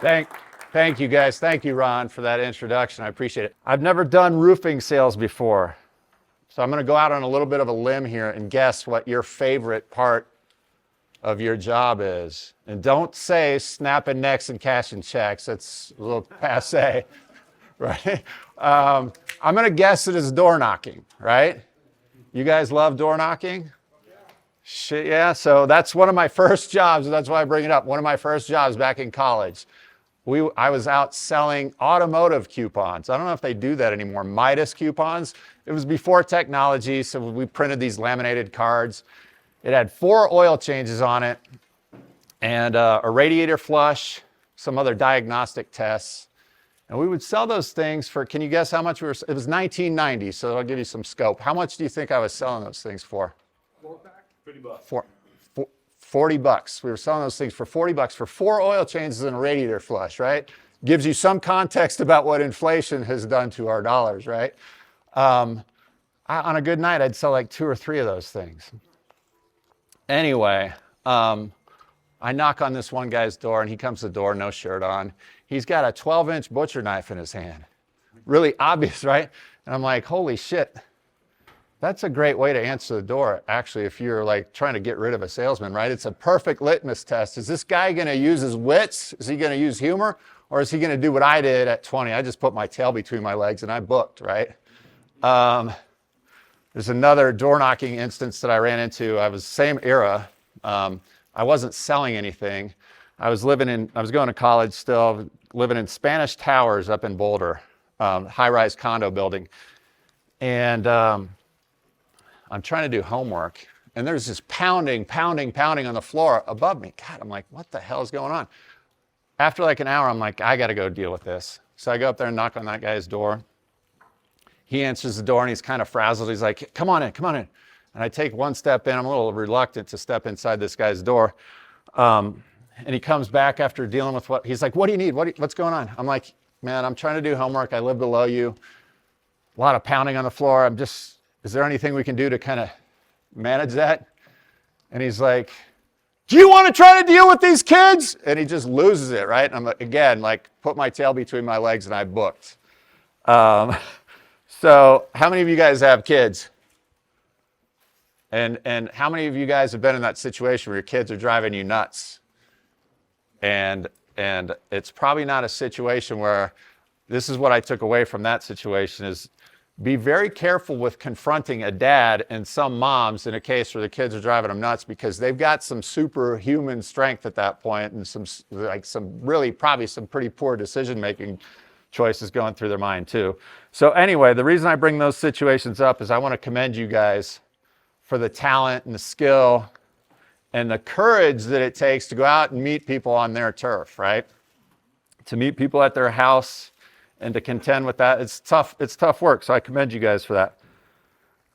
Thank you guys. Thank you, Ron, for that introduction. I appreciate it. I've never done roofing sales before. So I'm going to go out on a little bit of a limb here and guess what your favorite part of your job is. And don't say snapping necks and cashing checks. That's a little passe, right? I'm going to guess it is door knocking, right? You guys love door knocking? Shit, yeah. So that's one of my first jobs. That's why I bring it up. One of my first jobs back in college. I was out selling automotive coupons. I don't know if they do that anymore. Midas coupons. It was before technology, so we printed these laminated cards. It had 4 oil changes on it and a radiator flush, some other diagnostic tests. And we would sell those things for, can you guess how much it was 1990, so I'll give you some scope. How much do you think I was selling those things for? 4-pack? $50. For, $40. We were selling those things for $40 for 4 oil changes and a radiator flush, right? Gives you some context about what inflation has done to our dollars, right? On a good night, I'd sell like 2 or 3 of those things. Anyway, I knock on this one guy's door, and he comes to the door, no shirt on. He's got a 12-inch butcher knife in his hand. Really obvious, right? And I'm like, holy shit. That's a great way to answer the door, actually, if you're like trying to get rid of a salesman, right? It's a perfect litmus test. Is this guy going to use his wits? Is he going to use humor? Or is he going to do what I did at 20? I just put my tail between my legs and I booked, right? There's another door knocking instance that I ran into. I was same era. I wasn't selling anything. I was going to college still, living in Spanish Towers up in Boulder, high-rise condo building. And I'm trying to do homework, and there's this pounding on the floor above me. God, I'm like, what the hell is going on? After like an hour, I'm like, I got to go deal with this. So I go up there and knock on that guy's door. He answers the door, and he's kind of frazzled. He's like, come on in. And I take one step in. I'm a little reluctant to step inside this guy's door. And he comes back after dealing with he's like, what do you need? What's going on? I'm like, man, I'm trying to do homework. I live below you. A lot of pounding on the floor. Is there anything we can do to kind of manage that? And he's like, do you want to try to deal with these kids? And he just loses it, right? And I'm again, like, put my tail between my legs and I booked. So how many of you guys have kids? And how many of you guys have been in that situation where your kids are driving you nuts? And it's probably not a situation where, this is what I took away from that situation is, be very careful with confronting a dad and some moms in a case where the kids are driving them nuts, because they've got some superhuman strength at that point and some pretty poor decision-making choices going through their mind too. So anyway, the reason I bring those situations up is I want to commend you guys for the talent and the skill and the courage that it takes to go out and meet people on their turf, right? To meet people at their house and to contend with that. It's tough work, so I commend you guys for that.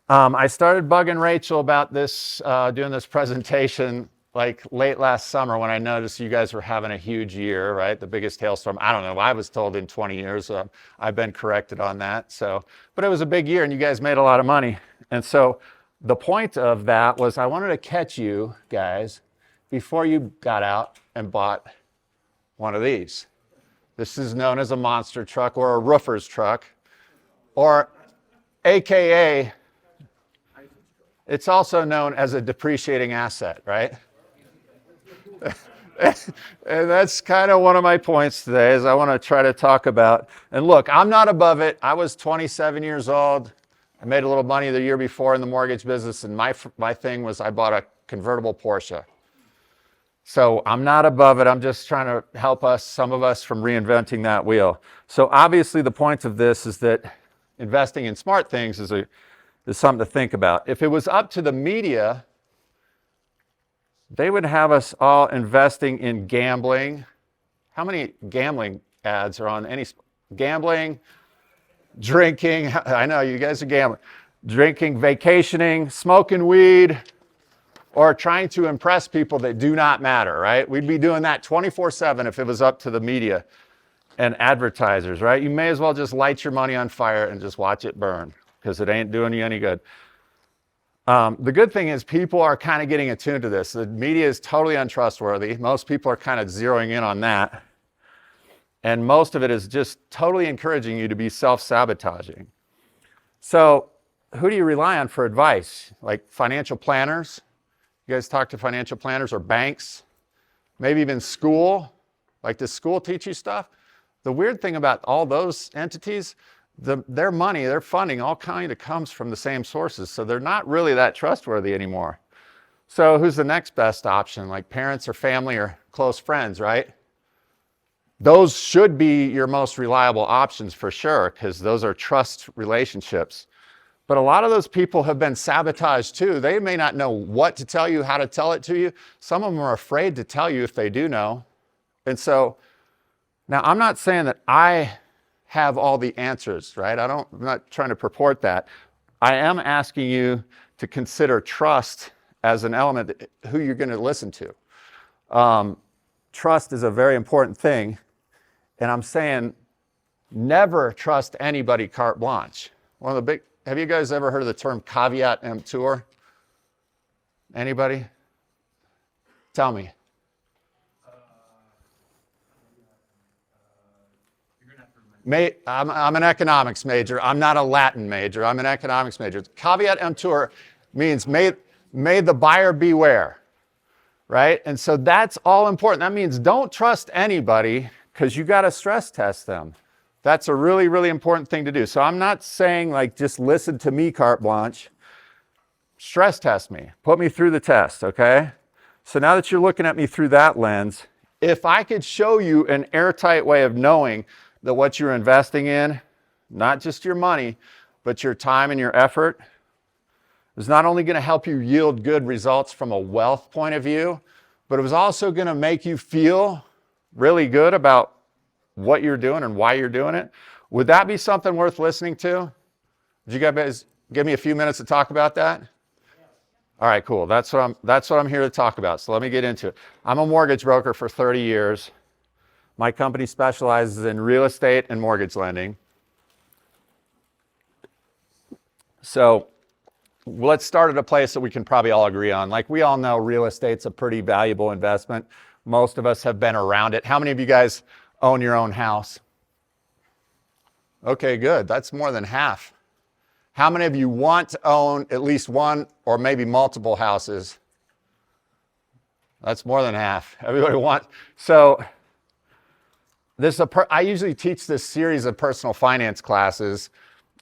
I started bugging Rachel about this, doing this presentation like late last summer when I noticed you guys were having a huge year, right? The biggest hailstorm, I don't know, I was told in 20 years. I've been corrected on that. But it was a big year and you guys made a lot of money. And so the point of that was I wanted to catch you guys before you got out and bought one of these. This is known as a monster truck or a roofer's truck, or AKA, it's also known as a depreciating asset, right? And that's kind of one of my points today is I want to try to talk about, and look, I'm not above it. I was 27 years old. I made a little money the year before in the mortgage business, and my thing was I bought a convertible Porsche. So I'm not above it. I'm just trying to help some of us from reinventing that wheel. So obviously the point of this is that investing in smart things is something to think about. If it was up to the media, they would have us all investing in gambling. How many gambling ads are on any gambling, drinking? I know you guys are gambling. Drinking, vacationing, smoking weed, or trying to impress people that do not matter, right? We'd be doing that 24/7 if it was up to the media and advertisers, right? You may as well just light your money on fire and just watch it burn because it ain't doing you any good. The good thing is people are kind of getting attuned to this. The media is totally untrustworthy. Most people are kind of zeroing in on that. And most of it is just totally encouraging you to be self-sabotaging. So who do you rely on for advice? Like financial planners? You guys talk to financial planners or banks? Maybe even school? Like, does school teach you stuff? The weird thing about all those entities, their money, their funding all kind of comes from the same sources. So they're not really that trustworthy anymore. So who's the next best option? Like parents or family or close friends, right? Those should be your most reliable options for sure, because those are trust relationships. But a lot of those people have been sabotaged too. They may not know what to tell you, how to tell it to you. Some of them are afraid to tell you if they do know. And so now I'm not saying that I have all the answers, right? I'm not trying to purport that. I am asking you to consider trust as an element, who you're going to listen to. Trust is a very important thing. And I'm saying never trust anybody carte blanche. Have you guys ever heard of the term caveat emptor? Anybody? Tell me. I'm an economics major. I'm not a Latin major. I'm an economics major. Caveat emptor means may the buyer beware, right? And so that's all important. That means don't trust anybody because you got to stress test them. That's a really, really important thing to do. So I'm not saying like just listen to me carte blanche. Stress test me. Put me through the test, okay? So now that you're looking at me through that lens, if I could show you an airtight way of knowing that what you're investing in, not just your money, but your time and your effort, is not only going to help you yield good results from a wealth point of view, but it was also going to make you feel really good about what you're doing and why you're doing it. Would that be something worth listening to? Would you guys give me a few minutes to talk about that? All right, cool. That's what I'm here to talk about. So let me get into it. I'm a mortgage broker for 30 years. My company specializes in real estate and mortgage lending. So let's start at a place that we can probably all agree on. Like we all know real estate's a pretty valuable investment. Most of us have been around it. How many of you guys own your own house? Okay, good. That's more than half. How many of you want to own at least one or maybe multiple houses? That's more than half. Everybody wants. So I usually teach this series of personal finance classes,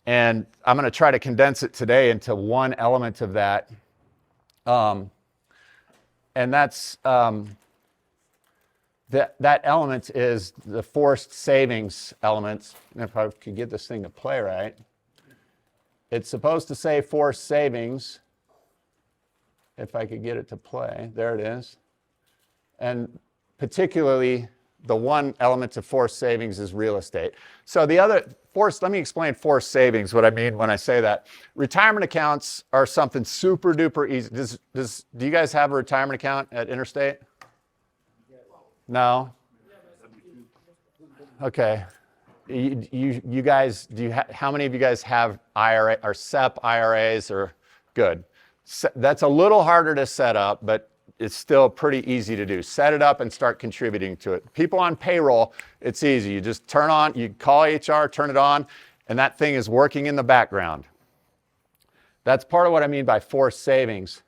and I'm going to try to condense it today into one element of that. And that's that element is the forced savings element. And if I could get this thing to play right, it's supposed to say forced savings. If I could get it to play, there it is. And particularly, the one element of forced savings is real estate. So let me explain forced savings, what I mean when I say that. Retirement accounts are something super duper easy. Do you guys have a retirement account at Interstate? No? Okay. You guys, how many of you guys have IRA or SEP IRAs or good? That's a little harder to set up, but it's still pretty easy to do. Set it up and start contributing to it. People on payroll, it's easy. You just you call HR, turn it on, and that thing is working in the background. That's part of what I mean by forced savings.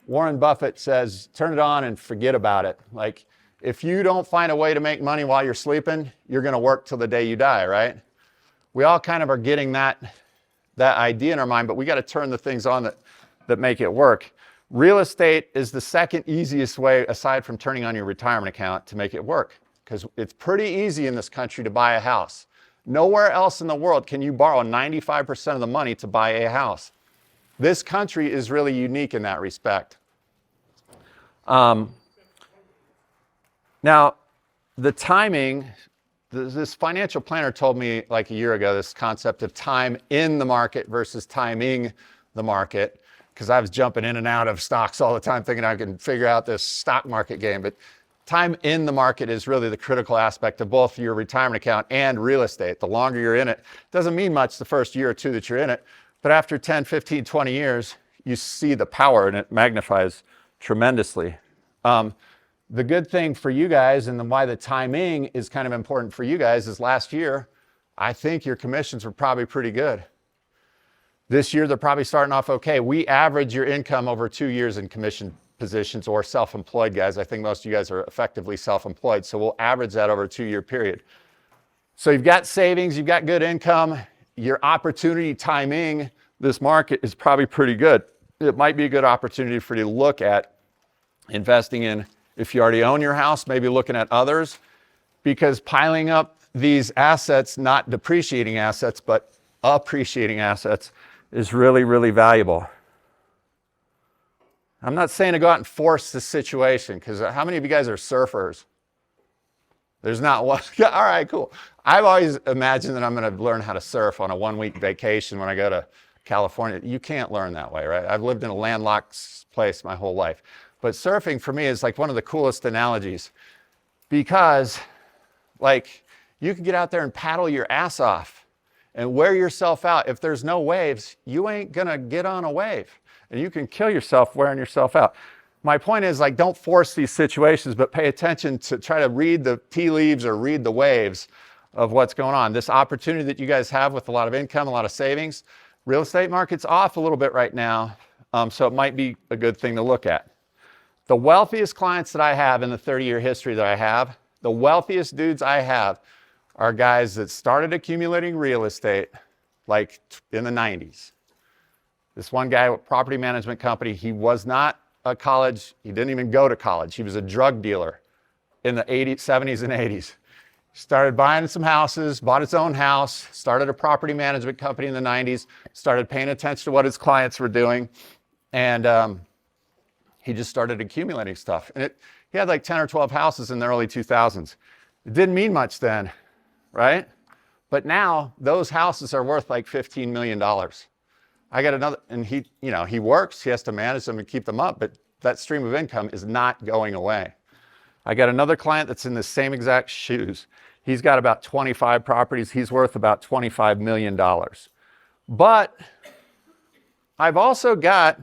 Warren Buffett says, turn it on and forget about it. Like, if you don't find a way to make money while you're sleeping, you're going to work till the day you die, right? We all kind of are getting that idea in our mind, but we got to turn the things on that make it work. Real estate is the second easiest way, aside from turning on your retirement account, to make it work, because it's pretty easy in this country to buy a house. Nowhere else in the world can you borrow 95% of the money to buy a house. This country is really unique in that respect. Now, the timing, this financial planner told me like a year ago, this concept of time in the market versus timing the market, because I was jumping in and out of stocks all the time thinking I can figure out this stock market game. But time in the market is really the critical aspect of both your retirement account and real estate. The longer you're in it, doesn't mean much the first year or two that you're in it, but after 10, 15, 20 years, you see the power and it magnifies tremendously. The good thing for you guys, and then why the timing is kind of important for you guys, is last year, I think your commissions were probably pretty good. This year, they're probably starting off okay. We average your income over 2 years in commission positions or self-employed guys. I think most of you guys are effectively self-employed, so we'll average that over a 2-year period. So you've got savings, you've got good income, your opportunity timing, this market is probably pretty good. It might be a good opportunity for you to look at investing in, if you already own your house, maybe looking at others, because piling up these assets, not depreciating assets, but appreciating assets, is really, really valuable. I'm not saying to go out and force the situation, because how many of you guys are surfers? There's not one. All right, cool. I've always imagined that I'm going to learn how to surf on a 1-week vacation when I go to California. You can't learn that way, right? I've lived in a landlocked place my whole life. But surfing for me is like one of the coolest analogies, because like you can get out there and paddle your ass off and wear yourself out. If there's no waves, you ain't going to get on a wave. And you can kill yourself wearing yourself out. My point is, like, don't force these situations, but pay attention to try to read the tea leaves or read the waves of what's going on. This opportunity that you guys have with a lot of income, a lot of savings, real estate market's off a little bit right now, so it might be a good thing to look at. The wealthiest clients that I have in the 30-year history that I have, the wealthiest dudes I have are guys that started accumulating real estate like in the 90s. This one guy with a property management company, he was not a college, he didn't even go to college. He was a drug dealer in the 80s, 70s and 80s. Started buying some houses, bought his own house, started a property management company in the 90s, started paying attention to what his clients were doing, and he just started accumulating stuff. And he had like 10 or 12 houses in the early 2000s. It didn't mean much then, right? But now those houses are worth like $15 million. I got another, and he works, he has to manage them and keep them up, but that stream of income is not going away. I got another client that's in the same exact shoes. He's got about 25 properties. He's worth about $25 million. But I've also got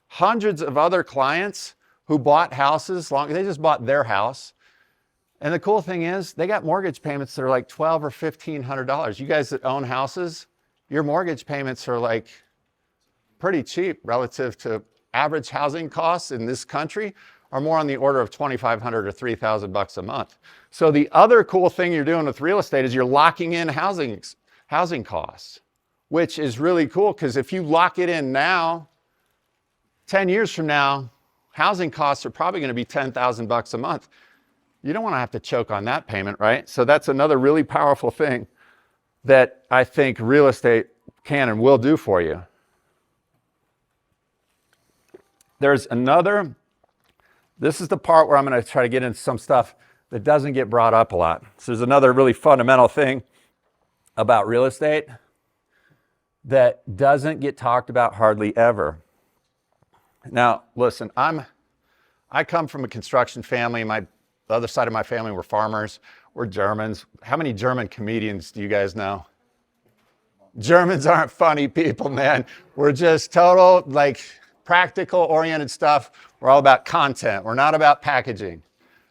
hundreds of other clients who bought houses, they just bought their house. And the cool thing is they got mortgage payments that are like $1,200 or $1,500. You guys that own houses, your mortgage payments are like pretty cheap relative to average housing costs in this country, are more on the order of $2,500 or $3,000 a month. So the other cool thing you're doing with real estate is you're locking in housing costs, which is really cool, because if you lock it in now, 10 years from now, housing costs are probably going to be $10,000 a month. You don't want to have to choke on that payment, right? So that's another really powerful thing that I think real estate can and will do for you. There's another, this is the part where I'm going to try to get into some stuff that doesn't get brought up a lot. So there's another really fundamental thing about real estate that doesn't get talked about hardly ever. Now, listen, I come from a construction family. The other side of my family were farmers. We're Germans. How many German comedians do you guys know? Germans aren't funny people, man. We're just total, like, practical oriented stuff. We're all about content. We're not about packaging,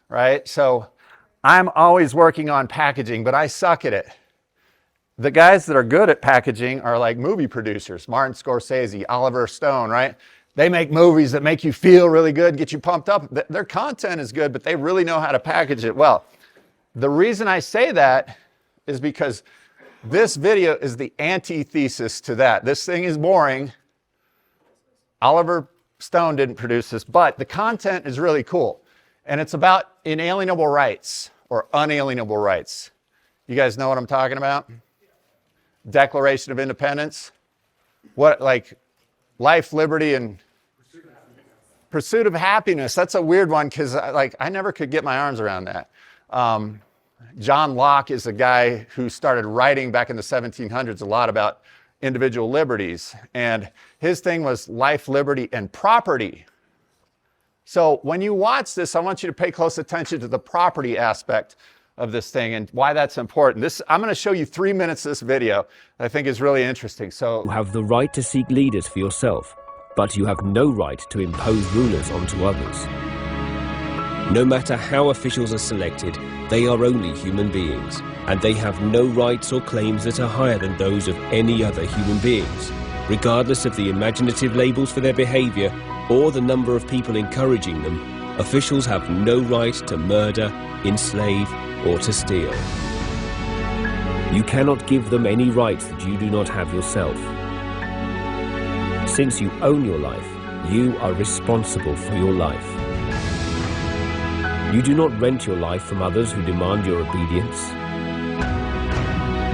right? So I'm always working on packaging, but I suck at it. The guys that are good at packaging are like movie producers, Martin Scorsese, Oliver Stone, right? They make movies that make you feel really good, get you pumped up. Their content is good, but they really know how to package it well. The reason I say that is because this video is the antithesis to that. This thing is boring. Oliver Stone didn't produce this, but the content is really cool. And it's about inalienable rights or unalienable rights. You guys know what I'm talking about? Declaration of Independence. What, like life, liberty, and pursuit of happiness. That's a weird one, because I never could get my arms around that. John Locke is a guy who started writing back in the 1700s a lot about individual liberties. And his thing was life, liberty, and property. So when you watch this, I want you to pay close attention to the property aspect of this thing and why that's important. I'm going to show you 3 minutes of this video that I think is really interesting. So You have the right to seek leaders for yourself, but you have no right to impose rulers onto others. No matter how officials are selected, they are only human beings, and they have no rights or claims that are higher than those of any other human beings, regardless of the imaginative labels for their behavior or the number of people encouraging them. Officials have no right to murder, enslave, or to steal. You cannot give them any rights that you do not have yourself. Since you own your life, you are responsible for your life. You do not rent your life from others who demand your obedience,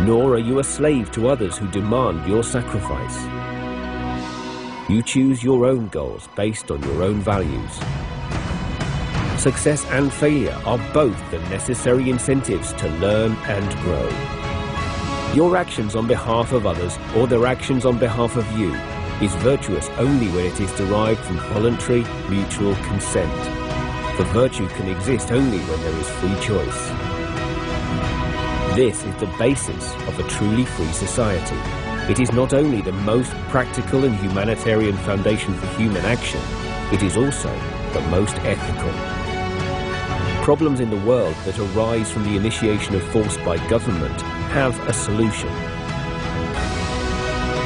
nor are you a slave to others who demand your sacrifice. You choose your own goals based on your own values. Success and failure are both the necessary incentives to learn and grow. Your actions on behalf of others or their actions on behalf of you is virtuous only when it is derived from voluntary, mutual consent. For virtue can exist only when there is free choice. This is the basis of a truly free society. It is not only the most practical and humanitarian foundation for human action, it is also the most ethical. Problems in the world that arise from the initiation of force by government have a solution.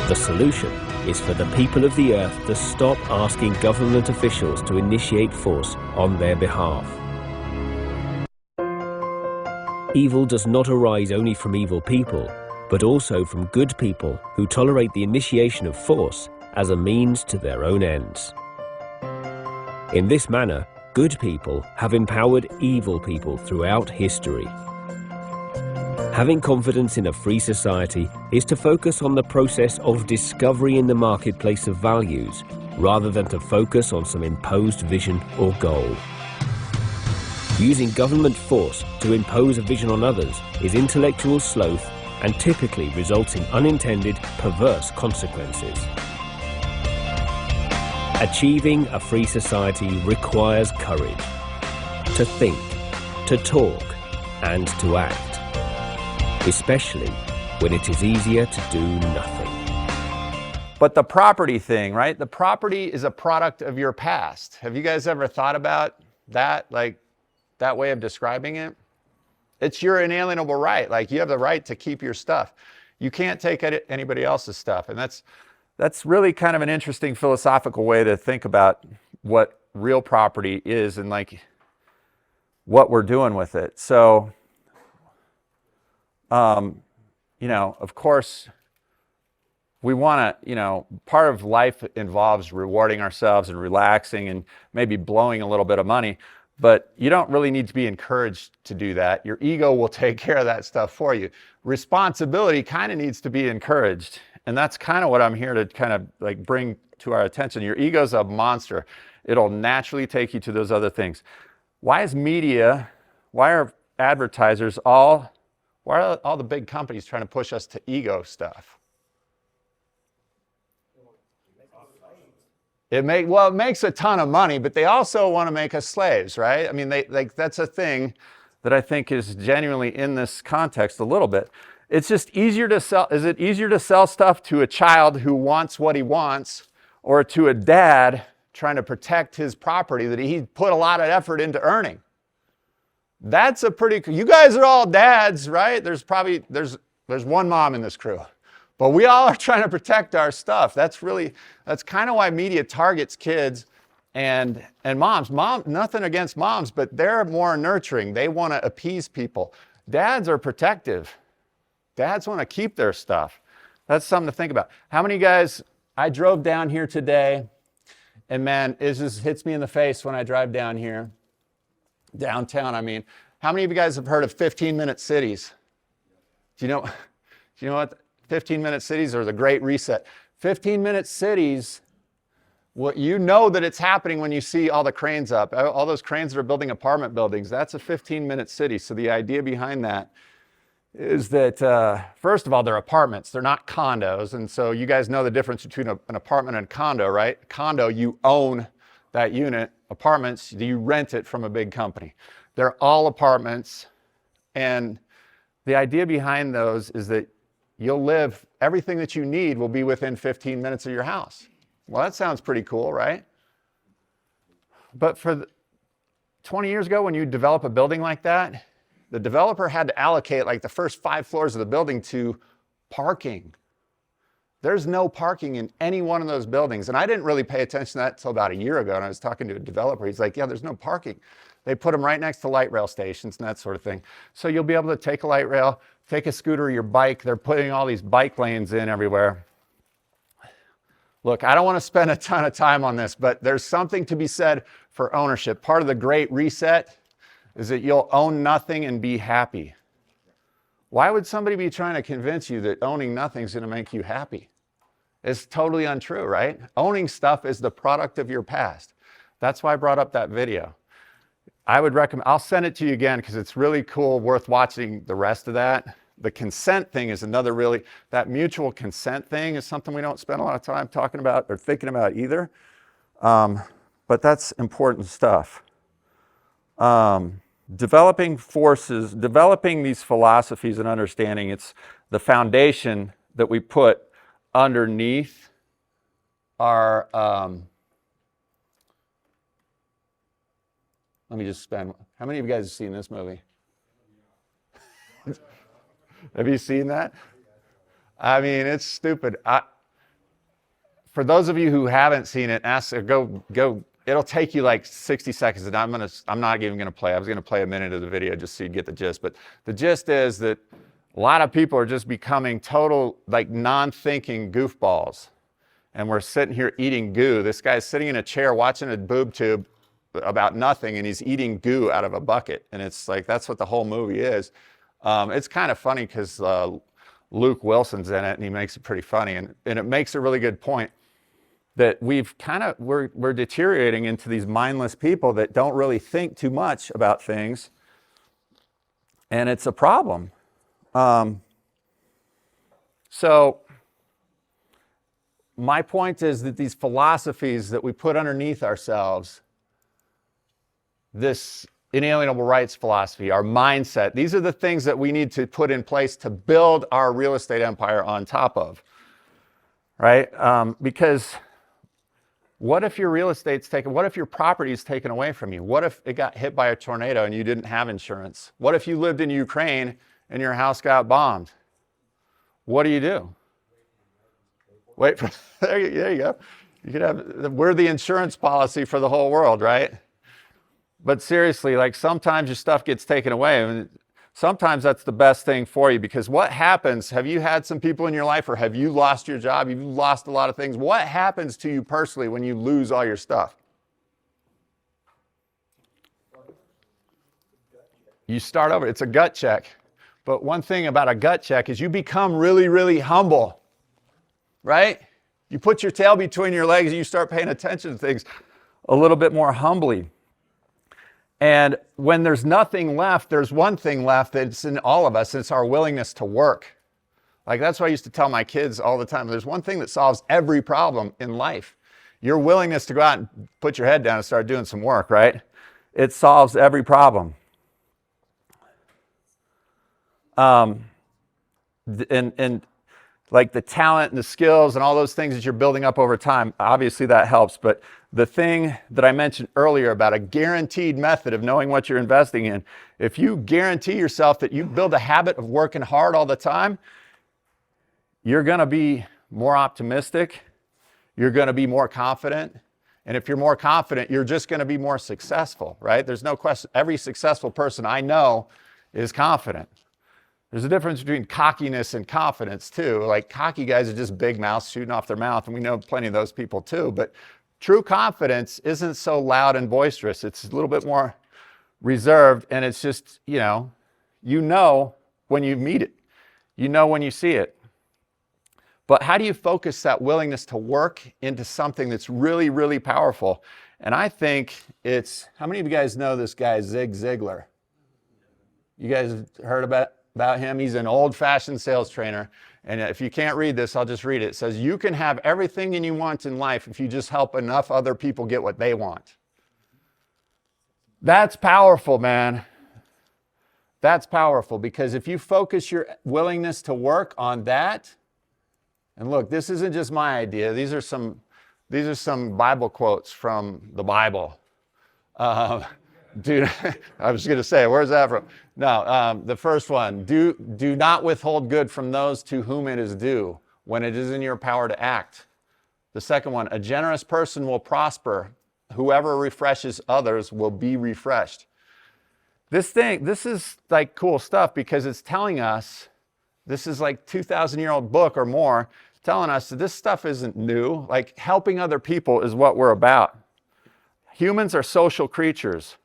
The solution is for the people of the earth to stop asking government officials to initiate force on their behalf. Evil does not arise only from evil people, but also from good people who tolerate the initiation of force as a means to their own ends. In this manner, good people have empowered evil people throughout history. Having confidence in a free society is to focus on the process of discovery in the marketplace of values, rather than to focus on some imposed vision or goal. Using government force to impose a vision on others is intellectual sloth and typically results in unintended, perverse consequences. Achieving a free society requires courage to think, to talk, and to act, especially when it is easier to do nothing. But the property thing, right? The property is a product of your past. Have you guys ever thought about that, like that way of describing it? It's your inalienable right. Like, you have the right to keep your stuff. You can't take anybody else's stuff. And that's really kind of an interesting philosophical way to think about what real property is and like what we're doing with it. So, you know, of course, we want to, you know, part of life involves rewarding ourselves and relaxing and maybe blowing a little bit of money, but you don't really need to be encouraged to do that. Your ego will take care of that stuff for you. Responsibility kind of needs to be encouraged. And that's kind of what I'm here to kind of like bring to our attention. Your ego's a monster. It'll naturally take you to those other things. Why is media, why are advertisers why are all the big companies trying to push us to ego stuff? It makes a ton of money, but they also want to make us slaves, right? I mean, that's a thing that I think is genuinely in this context a little bit. It's just easier to sell. Is it easier to sell stuff to a child who wants what he wants, or to a dad trying to protect his property that he put a lot of effort into earning? That's a pretty, you guys are all dads, right? There's one mom in this crew, but we all are trying to protect our stuff. That's kind of why media targets kids and moms. Nothing against moms, but they're more nurturing. They want to appease people. Dads are protective. Dads want to keep their stuff. That's something to think about. How many guys, I drove down here today, and man, it just hits me in the face when I drive down here. Downtown, I mean. How many of you guys have heard of 15-minute cities? Do you know what 15-minute cities are? The Great Reset. 15-minute cities, well, you know that it's happening when you see all the cranes up. All those cranes that are building apartment buildings, that's a 15-minute city. So the idea behind that is that, first of all, they're apartments. They're not condos. And so you guys know the difference between an apartment and a condo, right? Condo, you own that unit. Apartments, you rent it from a big company. They're all apartments. And the idea behind those is that you'll live, everything that you need will be within 15 minutes of your house. Well, that sounds pretty cool, right? But 20 years ago, when you develop a building like that, the developer had to allocate like the first 5 floors of the building to parking. There's no parking in any one of those buildings. And I didn't really pay attention to that until about a year ago. And I was talking to a developer. He's like, yeah, there's no parking. They put them right next to light rail stations and that sort of thing. So you'll be able to take a light rail, take a scooter or your bike. They're putting all these bike lanes in everywhere. Look, I don't want to spend a ton of time on this, but there's something to be said for ownership. Part of the Great Reset is that you'll own nothing and be happy. Why would somebody be trying to convince you that owning nothing is going to make you happy? It's totally untrue, right? Owning stuff is the product of your past. That's why I brought up that video. I would recommend, I'll send it to you again because it's really cool, worth watching the rest of that. The consent thing is another really, that mutual consent thing is something we don't spend a lot of time talking about or thinking about either. But that's important stuff. Developing forces, developing these philosophies and understanding, it's the foundation that we put underneath our, let me just spend, how many of you guys have seen this movie? Have you seen that? I mean, it's stupid. For those of you who haven't seen it, go. It'll take you like 60 seconds, and I'm not even gonna play. I was gonna play a minute of the video just so you get the gist. But the gist is that a lot of people are just becoming total, like, non-thinking goofballs. And we're sitting here eating goo. This guy's sitting in a chair watching a boob tube about nothing, and he's eating goo out of a bucket. And it's like, that's what the whole movie is. It's kind of funny because Luke Wilson's in it, and he makes it pretty funny. And it makes a really good point that we're deteriorating into these mindless people that don't really think too much about things. And it's a problem. So my point is that these philosophies that we put underneath ourselves, this inalienable rights philosophy, our mindset, these are the things that we need to put in place to build our real estate empire on top of, right? Because what if your real estate's taken, what if your property is taken away from you? What if it got hit by a tornado and you didn't have insurance? What if you lived in Ukraine and your house got bombed? What do? Wait for, there you go. You could have, we're the insurance policy for the whole world, right? But seriously, like, sometimes your stuff gets taken away. I mean, sometimes that's the best thing for you, because what happens, have you had some people in your life, or have you lost your job? You've lost a lot of things. What happens to you personally when you lose all your stuff? You start over. It's a gut check. But one thing about a gut check is you become really, really humble, right? You put your tail between your legs and you start paying attention to things a little bit more humbly. And when there's nothing left, there's one thing left that's in all of us. It's our willingness to work. Like, that's what I used to tell my kids all the time. There's one thing that solves every problem in life. Your willingness to go out and put your head down and start doing some work, right? It solves every problem. And like the talent and the skills and all those things that you're building up over time, obviously that helps. But the thing that I mentioned earlier about a guaranteed method of knowing what you're investing in, if you guarantee yourself that you build a habit of working hard all the time, you're going to be more optimistic. You're going to be more confident. And if you're more confident, you're just going to be more successful, right? There's no question. Every successful person I know is confident. There's a difference between cockiness and confidence too. Like, cocky guys are just big mouths shooting off their mouth, and we know plenty of those people too. But true confidence isn't so loud and boisterous. It's a little bit more reserved, and it's just, you know when you meet it. You know when you see it. But how do you focus that willingness to work into something that's really, really powerful? And I think it's, how many of you guys know this guy, Zig Ziglar? You guys heard about him? He's an old-fashioned sales trainer. And if you can't read this, I'll just read it. It says, you can have everything you want in life if you just help enough other people get what they want. That's powerful, man. That's powerful, because if you focus your willingness to work on that, and look, this isn't just my idea. These are some Bible quotes from the Bible. Do I was going to say, where's that from? No, the first one, do not withhold good from those to whom it is due when it is in your power to act. The second one, a generous person will prosper. Whoever refreshes others will be refreshed. This is like cool stuff because it's telling us, this is like 2,000-year-old book or more, telling us that this stuff isn't new. Like helping other people is what we're about. Humans are social creatures.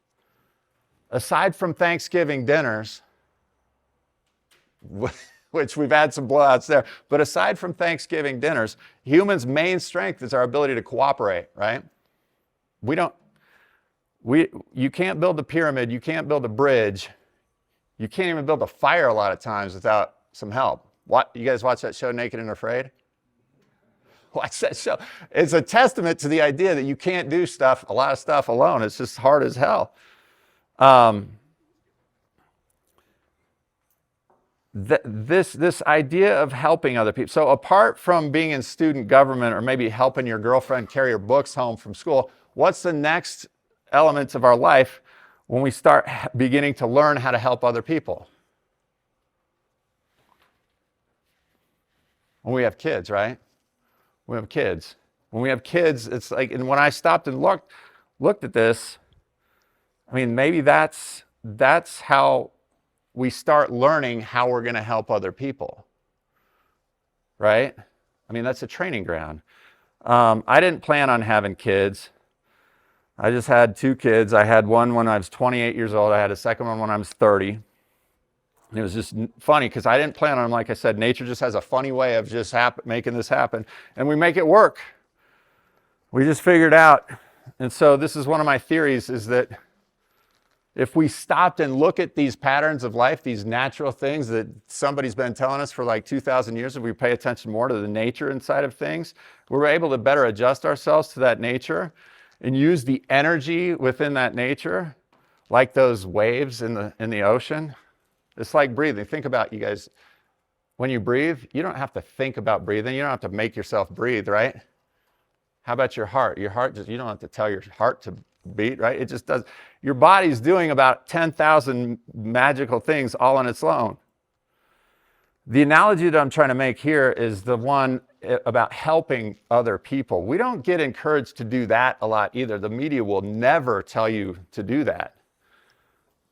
Aside from Thanksgiving dinners, which we've had some blowouts there, but aside from Thanksgiving dinners, humans' main strength is our ability to cooperate, right? You can't build a pyramid, you can't build a bridge, you can't even build a fire a lot of times without some help. You guys watch that show, Naked and Afraid? Watch that show. It's a testament to the idea that you can't do a lot of stuff alone. It's just hard as hell. This idea of helping other people. So apart from being in student government or maybe helping your girlfriend carry her books home from school, what's the next elements of our life when we start beginning to learn how to help other people? When we have kids, right? We have kids. When we have kids, it's like, and when I stopped and looked at this, I mean, maybe that's how we start learning how we're going to help other people, right? I mean, that's a training ground. I didn't plan on having kids. I just had 2 kids. I had one when I was 28 years old. I had a second one when I was 30. And it was just funny because I didn't plan on them. Like I said, nature just has a funny way of just making this happen. And we make it work. We just figured out. And so this is one of my theories, is that if we stopped and look at these patterns of life, these natural things that somebody's been telling us for like 2,000 years, if we pay attention more to the nature inside of things, we're able to better adjust ourselves to that nature and use the energy within that nature, like those waves in the ocean. It's like breathing. Think about, you guys, when you breathe, you don't have to think about breathing. You don't have to make yourself breathe, right? How about your heart? Your heart you don't have to tell your heart to beat, right? It just does. Your body's doing about 10,000 magical things all on its own. The analogy that I'm trying to make here is the one about helping other people. We don't get encouraged to do that a lot either. The media will never tell you to do that.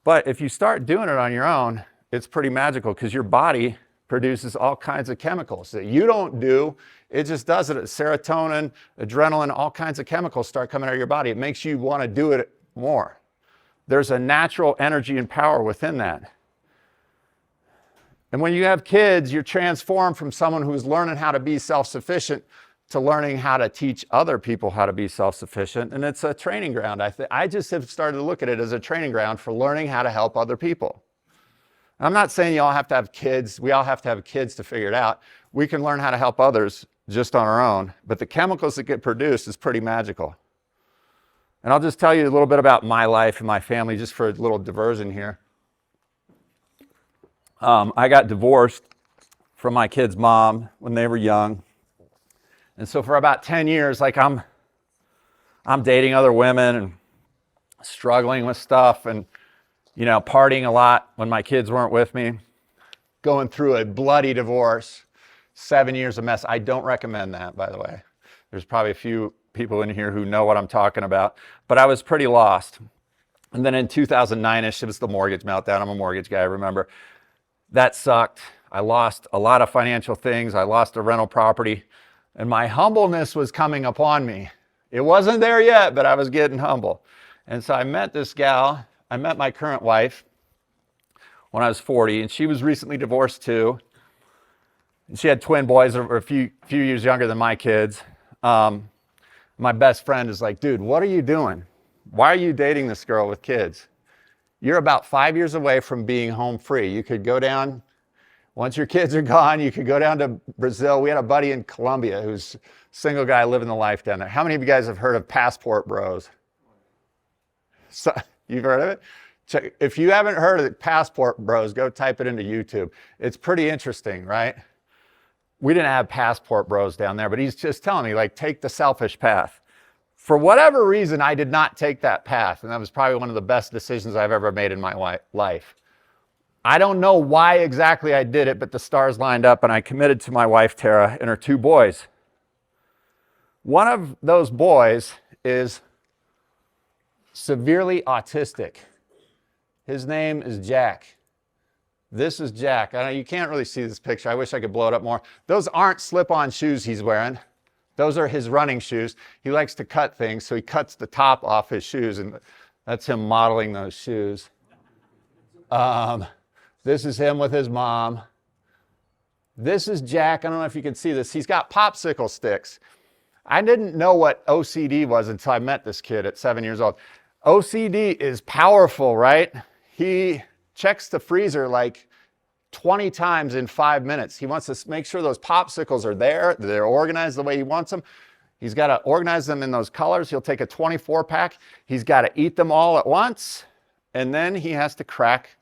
But if you start doing it on your own, it's pretty magical because your body produces all kinds of chemicals that you don't do. It just does it. Serotonin, adrenaline, all kinds of chemicals start coming out of your body. It makes you want to do it more. There's a natural energy and power within that. And when you have kids, you're transformed from someone who's learning how to be self-sufficient to learning how to teach other people how to be self-sufficient. And it's a training ground. I just have started to look at it as a training ground for learning how to help other people. I'm not saying you all have to have kids. We all have to have kids to figure it out. We can learn how to help others just on our own. But the chemicals that get produced is pretty magical. And I'll just tell you a little bit about my life and my family just for a little diversion here. I got divorced from my kid's mom when they were young. And so for about 10 years, like I'm dating other women and struggling with stuff and, partying a lot when my kids weren't with me, going through a bloody divorce, 7 years of mess. I don't recommend that, by the way. There's probably a few people in here who know what I'm talking about, but I was pretty lost. And then in 2009-ish, it was the mortgage meltdown. I'm a mortgage guy, I remember. That sucked. I lost a lot of financial things. I lost a rental property. And my humbleness was coming upon me. It wasn't there yet, but I was getting humble. And so I met this gal. I met my current wife when I was 40, and she was recently divorced too. And she had twin boys, a few years younger than my kids. My best friend is like, dude, what are you doing? Why are you dating this girl with kids? You're about 5 years away from being home free. You could go down. Once your kids are gone, you could go down to Brazil. We had a buddy in Colombia who's a single guy living the life down there. How many of you guys have heard of Passport Bros? So, you've heard of it? If you haven't heard of it, Passport Bros, go type it into YouTube. It's pretty interesting, right? We didn't have Passport Bros down there, but he's just telling me, like, take the selfish path. For whatever reason, I did not take that path. And that was probably one of the best decisions I've ever made in my life. I don't know why exactly I did it, but the stars lined up and I committed to my wife, Tara, and her 2 boys. One of those boys is severely autistic. His name is Jack. This is Jack. I know you can't really see this picture. I wish I could blow it up more. Those aren't slip-on shoes he's wearing. Those are his running shoes. He likes to cut things, so he cuts the top off his shoes, and that's him modeling those shoes. This is him with his mom. This is Jack. I don't know if you can see this. He's got popsicle sticks. I didn't know what OCD was until I met this kid at 7 years old. OCD is powerful, right? He checks the freezer like 20 times in 5 minutes. He wants to make sure those popsicles are there, they're organized the way he wants them. He's got to organize them in those colors. He'll take a 24 pack. He's got to eat them all at once. And then he has to crack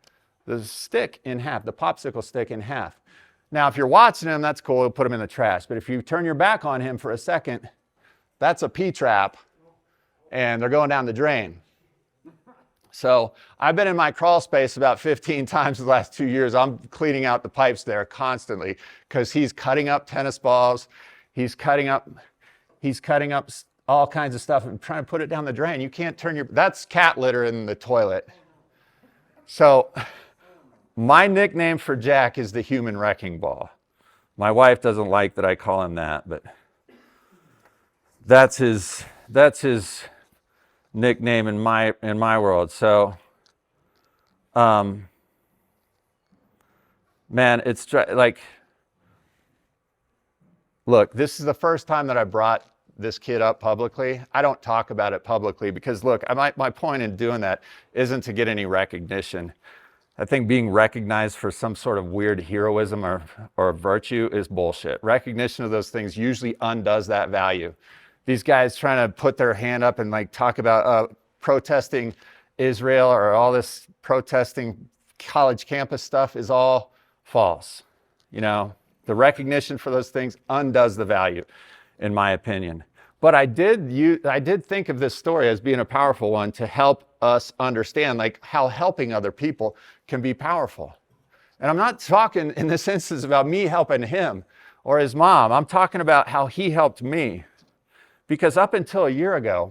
the stick in half, the popsicle stick in half. Now, if you're watching him, that's cool. He'll put him in the trash. But if you turn your back on him for a second, that's a pee trap, and they're going down the drain. So I've been in my crawl space about 15 times the last 2 years. I'm cleaning out the pipes there constantly because he's cutting up tennis balls. He's cutting up all kinds of stuff and trying to put it down the drain. You can't turn your, that's cat litter in the toilet. So my nickname for Jack is the human wrecking ball. My wife doesn't like that I call him that, but that's his nickname in my world. So, man, it's like, look, this is the first time that I brought this kid up publicly. I don't talk about it publicly because, look, my point in doing that isn't to get any recognition. I think being recognized for some sort of weird heroism or virtue is bullshit. Recognition of those things usually undoes that value. These guys trying to put their hand up and like talk about protesting Israel or all this protesting college campus stuff is all false. You know, the recognition for those things undoes the value, in my opinion. But I did think of this story as being a powerful one to help us understand like how helping other people can be powerful. And I'm not talking in this instance about me helping him or his mom. I'm talking about how he helped me. Because up until a year ago,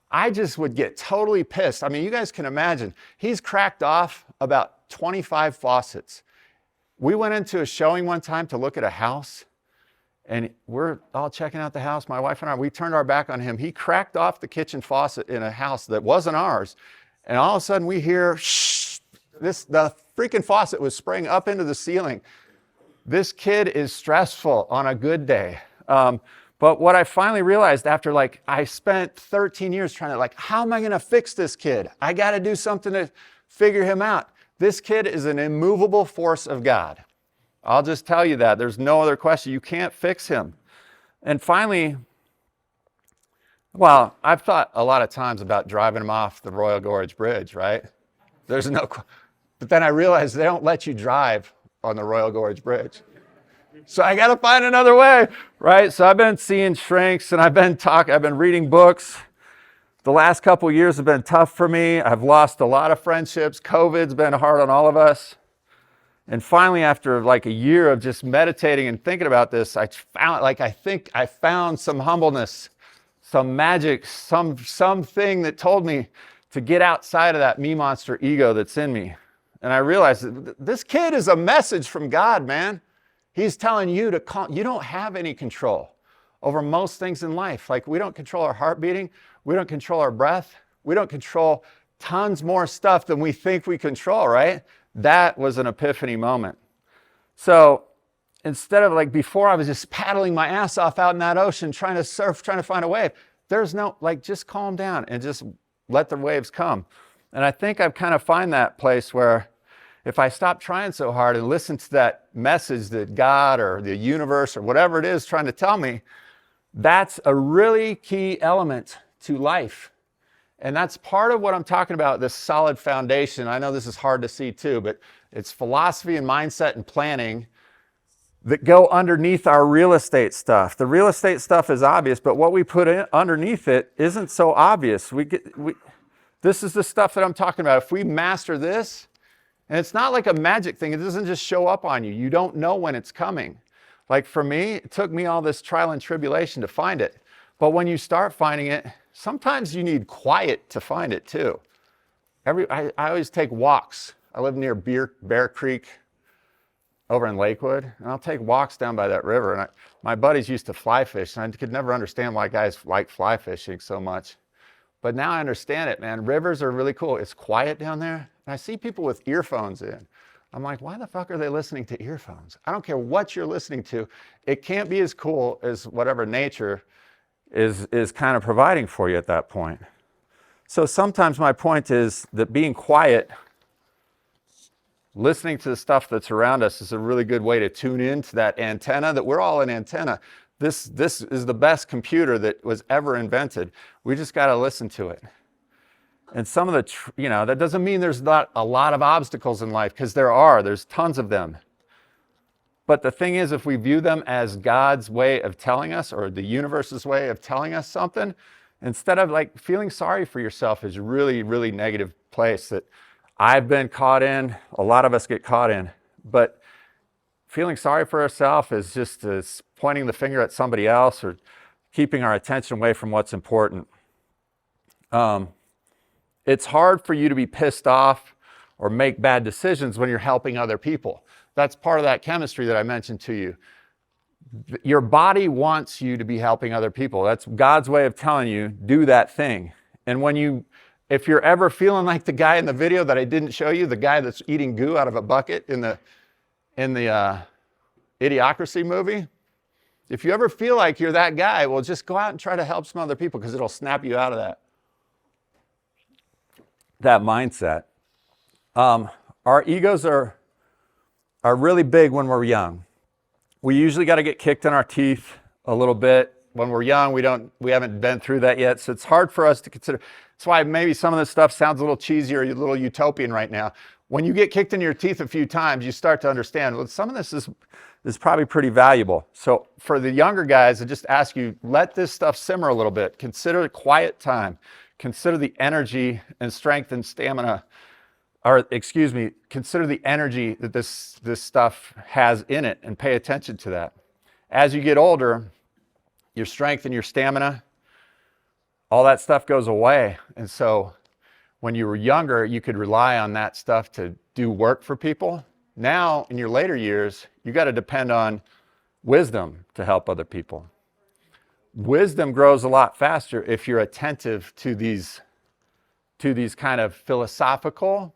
I just would get totally pissed. I mean, you guys can imagine, he's cracked off about 25 faucets. We went into a showing one time to look at a house, and we're all checking out the house. My wife and I, we turned our back on him. He cracked off the kitchen faucet in a house that wasn't ours. And all of a sudden we hear, shh, the freaking faucet was spraying up into the ceiling. This kid is stressful on a good day. But what I finally realized after I spent 13 years trying to how am I going to fix this kid? I got to do something to figure him out. This kid is an immovable force of God. I'll just tell you that. There's no other question. You can't fix him. And finally, well, I've thought a lot of times about driving him off the Royal Gorge Bridge, right? But then I realized they don't let you drive on the Royal Gorge Bridge. So I got to find another way, right? So I've been seeing shrinks and I've been reading books. The last couple of years have been tough for me. I've lost a lot of friendships. COVID's been hard on all of us. And finally, after a year of just meditating and thinking about this, I think I found some humbleness, some magic, something that told me to get outside of that me monster ego that's in me. And I realized that this kid is a message from God, man. He's telling you to you don't have any control over most things in life. We don't control our heart beating. We don't control our breath. We don't control tons more stuff than we think we control, right? That was an epiphany moment. So instead of before I was just paddling my ass off out in that ocean, trying to surf, trying to find a wave, there's no, just calm down and just let the waves come. And I think I've kind of find that place where if I stop trying so hard and listen to that message that God or the universe or whatever it is trying to tell me, that's a really key element to life. And that's part of what I'm talking about, this solid foundation. I know this is hard to see too, but it's philosophy and mindset and planning that go underneath our real estate stuff. The real estate stuff is obvious, but what we put in underneath it isn't so obvious. This is the stuff that I'm talking about. If we master this, and it's not like a magic thing, it doesn't just show up on you. You don't know when it's coming. Like for me, it took me all this trial and tribulation to find it. But when you start finding it, sometimes you need quiet to find it too. I always take walks. I live near Bear Creek over in Lakewood, and I'll take walks down by that river. And my buddies used to fly fish, and I could never understand why guys like fly fishing so much. But now I understand it, man. Rivers are really cool. It's quiet down there. And I see people with earphones in. I'm like, why the fuck are they listening to earphones? I don't care what you're listening to. It can't be as cool as whatever nature is kind of providing for you at that point. So sometimes my point is that being quiet, listening to the stuff that's around us is a really good way to tune into that antenna, that we're all an antenna. This is the best computer that was ever invented. We just got to listen to it. And some of the, that doesn't mean there's not a lot of obstacles in life, because there's tons of them. But the thing is, if we view them as God's way of telling us, or the universe's way of telling us something, instead of like feeling sorry for yourself is really, really negative place that I've been caught in, a lot of us get caught in. But feeling sorry for ourselves is just pointing the finger at somebody else or keeping our attention away from what's important. It's hard for you to be pissed off or make bad decisions when you're helping other people. That's part of that chemistry that I mentioned to you. Your body wants you to be helping other people. That's God's way of telling you, do that thing. And if you're ever feeling like the guy in the video that I didn't show you, the guy that's eating goo out of a bucket in the Idiocracy movie, if you ever feel like you're that guy, well, just go out and try to help some other people, because it'll snap you out of that mindset. Our egos are really big when we're young. We usually got to get kicked in our teeth a little bit. When we're young, we haven't been through that yet, so it's hard for us to consider. That's why maybe some of this stuff sounds a little cheesy or a little utopian right now. When you get kicked in your teeth a few times, you start to understand, well, some of this is probably pretty valuable. So for the younger guys, I just ask you, let this stuff simmer a little bit. Consider quiet time. Consider the energy and strength and stamina, consider the energy that this stuff has in it, and pay attention to that. As you get older, your strength and your stamina, all that stuff goes away. And so when you were younger, you could rely on that stuff to do work for people. Now, in your later years, you got to depend on wisdom to help other people. Wisdom grows a lot faster if you're attentive to these kind of philosophical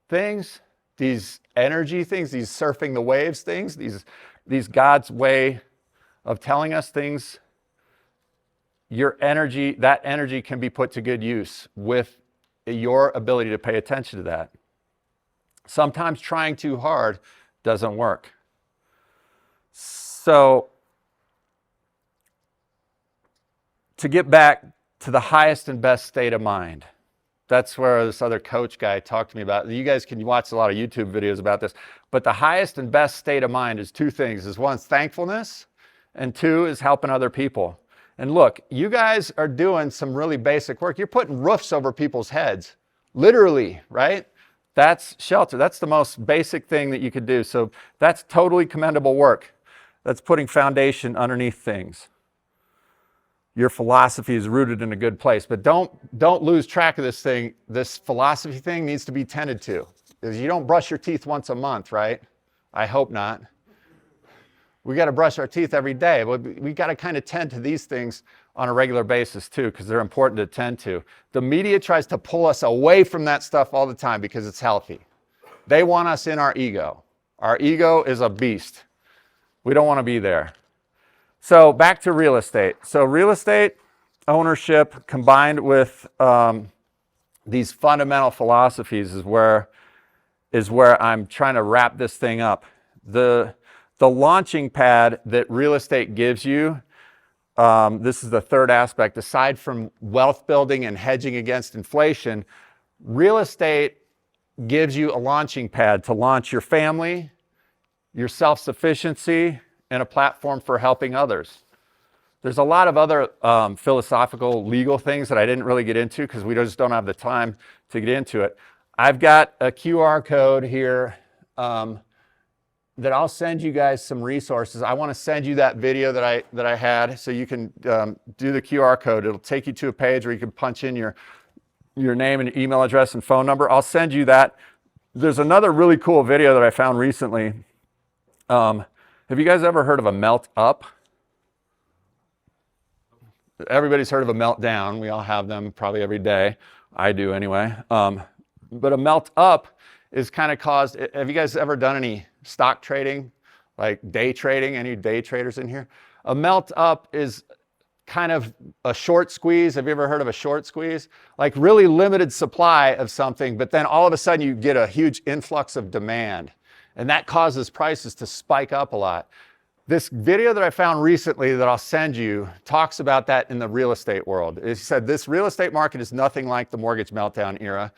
things, these energy things, these surfing the waves things, these God's way of telling us things. That energy can be put to good use with your ability to pay attention to that. Sometimes trying too hard doesn't work. So, to get back to the highest and best state of mind, that's where this other coach guy talked to me about. You guys can watch a lot of YouTube videos about this, but the highest and best state of mind is two things. One is thankfulness, and two is helping other people. And look, you guys are doing some really basic work. You're putting roofs over people's heads, literally, right? That's shelter. That's the most basic thing that you could do. So that's totally commendable work. That's putting foundation underneath things. Your philosophy is rooted in a good place, but don't lose track of this thing. This philosophy thing needs to be tended to. Because you don't brush your teeth once a month, right? I hope not. We got to brush our teeth every day. We got to kind of tend to these things on a regular basis too, because they're important to tend to. The media tries to pull us away from that stuff all the time because it's healthy. They want us in our ego. Our ego is a beast. We don't want to be there. So back to real estate. So real estate ownership combined with these fundamental philosophies is where I'm trying to wrap this thing up. The launching pad that real estate gives you, this is the third aspect. Aside from wealth building and hedging against inflation, real estate gives you a launching pad to launch your family, your self-sufficiency, and a platform for helping others. There's a lot of other philosophical, legal things that I didn't really get into because we just don't have the time to get into it. I've got a QR code here that I'll send you guys some resources. I want to send you that video that I had so you can do the QR code. It'll take you to a page where you can punch in your name and email address and phone number. I'll send you that. There's another really cool video that I found recently. Have you guys ever heard of a melt up? Everybody's heard of a meltdown. We all have them probably every day. I do anyway. But a melt up is kind of caused, have you guys ever done any stock trading, like day trading? Any day traders in here? A melt up is kind of a short squeeze. Have you ever heard of a short squeeze? Like really limited supply of something, but then all of a sudden you get a huge influx of demand. And that causes prices to spike up a lot. This video that I found recently that I'll send you talks about that in the real estate world. It said this real estate market is nothing like the mortgage meltdown era.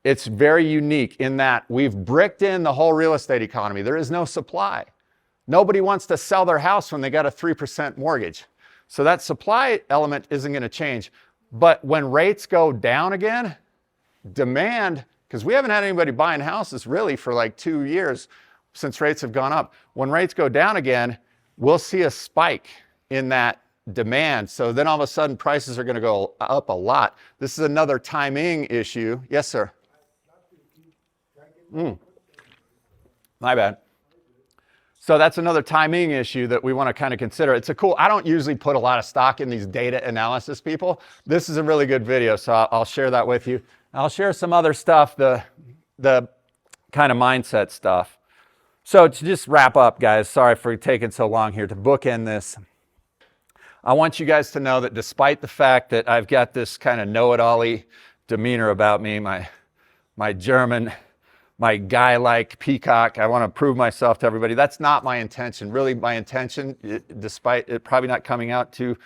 It's very unique in that we've bricked in the whole real estate economy. There is no supply. Nobody wants to sell their house when they got a 3% mortgage. So that supply element isn't going to change. But when rates go down again, demand, because we haven't had anybody buying houses really for like 2 years since rates have gone up. When rates go down again, we'll see a spike in that demand. So then all of a sudden prices are going to go up a lot. This is another timing issue. Yes, sir. My bad. So that's another timing issue that we want to kind of consider. It's a cool, I don't usually put a lot of stock in these data analysis people. This is a really good video, so I'll share that with you. I'll share some other stuff, the kind of mindset stuff. So to just wrap up, guys, sorry for taking so long here to bookend this. I want you guys to know that despite the fact that I've got this kind of know-it-all-y demeanor about me, my German, my guy-like peacock, I want to prove myself to everybody. That's not my intention. Really, my intention, despite it probably not coming out too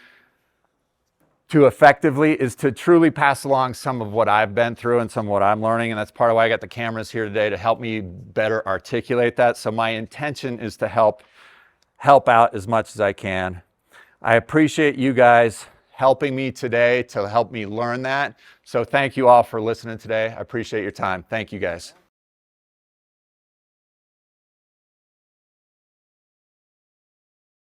effectively, is to truly pass along some of what I've been through and some of what I'm learning. And that's part of why I got the cameras here today, to help me better articulate that. So my intention is to help out as much as I can. I appreciate you guys helping me today to help me learn that. So thank you all for listening today. I appreciate your time. Thank you guys.